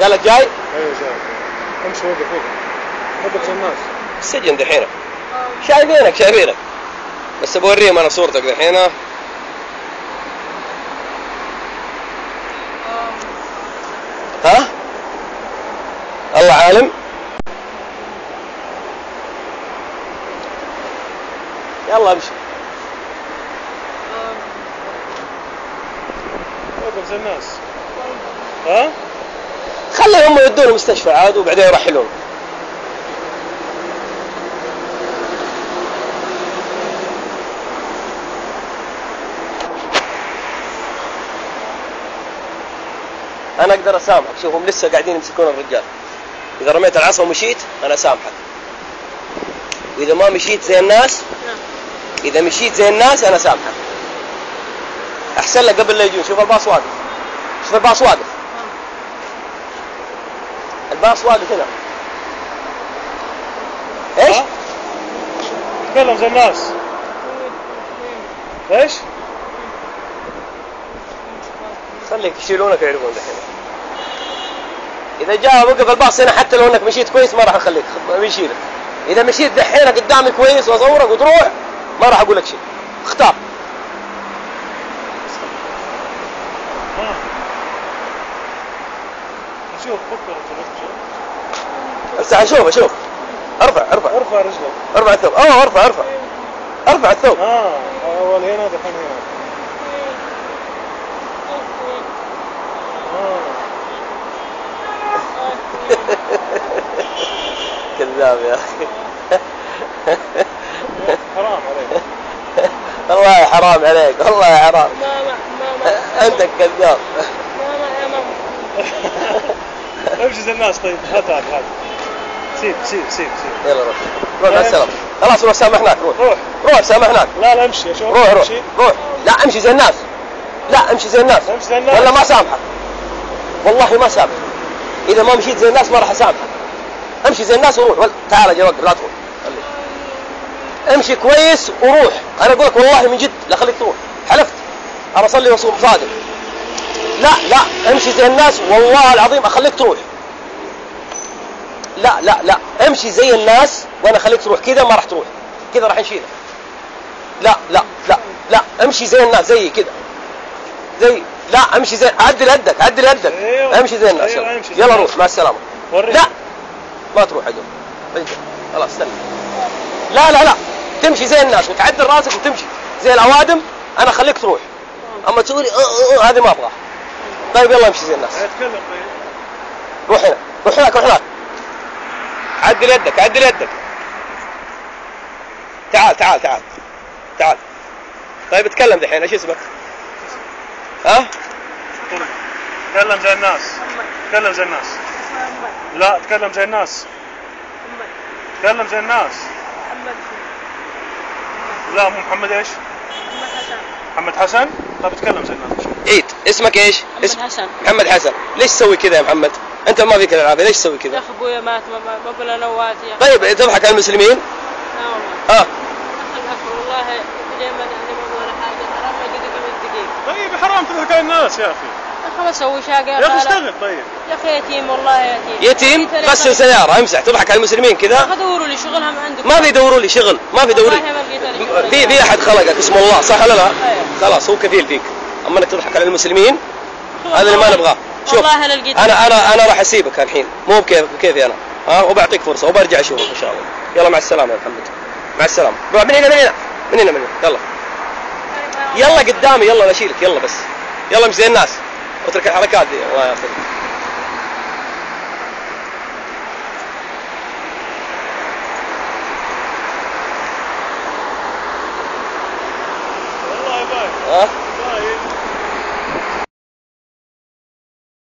قال لك جاي؟ ايوه جاي. امشي وقف وقف الناس. السجن دحين. شايفينك بس بوريهم انا صورتك دحين. ها؟ الله عالم. يلا امشي. وقف زي الناس. ها؟ خليهم يودونه المستشفى عاد وبعدين يرحلون. انا اقدر اسامحك. شوفهم لسه قاعدين يمسكون الرجال. اذا رميت العصا ومشيت انا اسامحك، واذا ما مشيت زي الناس، اذا مشيت زي الناس انا اسامحك. احسن لك قبل لا يجون. شوف الباص واقف، شوف الباص واقف، الباص واقف هنا. ايش؟ تكلم زي الناس. ايش؟ خليك يشيلونك يعرفون دحين. اذا جاء وقف الباص هنا حتى لو انك مشيت كويس ما راح اخليك يشيلك. اذا مشيت دحين قدامي كويس واصورك وتروح ما راح اقول لك شيء. اختار. شوف هسه اشوف. ارفع رجلك. ارفع الثوب. ارفع الثوب. اول هنا دحين هنا. كذاب يا اخي. حرام عليك. والله حرام عليك، والله حرام. انت كذاب. امشي زي الناس. طيب هات سيب. يلا روح مع السلامة. خلاص روح سامحناك. روح سامحناك. لا امشي. اشوف. روح. لا امشي زي الناس. ولا ما سامحك. والله ما سامحك. اذا ما مشيت زي الناس ما راح اسامحك. امشي زي الناس وروح. تعال اجي اوقف. لا تروح. امشي كويس وروح. انا اقول لك والله من جد لا خليك تروح. حلفت انا اصلي واصوم صادق. لا امشي زي الناس والله العظيم اخليك تروح. لا امشي زي الناس وانا اخليك تروح. كذا ما راح تروح. كذا راح نشيلك. لا امشي زي الناس زي كذا. لا امشي زي عدل يدك. أيوه. امشي زي الناس. يلا روح مع السلامة. لا ما تروح عدل. خلاص استنى. لا تمشي زي الناس وتعدل راسك وتمشي زي الاوادم. انا اخليك تروح. اما تقولي هذه ما ابغاها. طيب يلا امشي زي الناس. اتكلم. روح هناك. عدل يدك. تعال. طيب اتكلم دحين. ايش اسمك؟ ها؟ تكلم زي الناس. لا تكلم زي الناس. لا مو محمد. ايش؟ محمد حسن. طيب تكلم زي الناس. عيد. اسمك ايش؟ محمد حسن. ليش تسوي كذا يا محمد؟ انت ما فيك العافيه. ليش تسوي كذا؟ يا اخي ابويا مات ما بلا نوات يا اخي. طيب تضحك على المسلمين؟ لا والله. والله دائما يعني ما ولا حاجه. حرام ما جدك من دقيق. طيب حرام تضحك على الناس يا اخي. ما اسوي شاقه يا اخي اشتغل. طيب يا اخي يتيم والله يتيم. غسل سياره امسح. تضحك على المسلمين كذا. دوروا لي شغل هم عندكم. ما بيدوروا لي شغل. في احد خلقك اسمه الله صح ولا لا؟ خلاص هو كفيل فيك. اما انك تضحك على المسلمين هذا اللي ما نبغاه. شوف انا راح اسيبك الحين مو بكيفي انا. وبعطيك فرصه وبرجع اشوفك ان شاء الله. يلا مع السلامه يا محمد. مع السلامه. روح من هنا. يلا قدامي. يلا اشيلك. يلا بس يلا مش زي الناس. اترك الحركات دي. الله ياخذك. والله يبارك.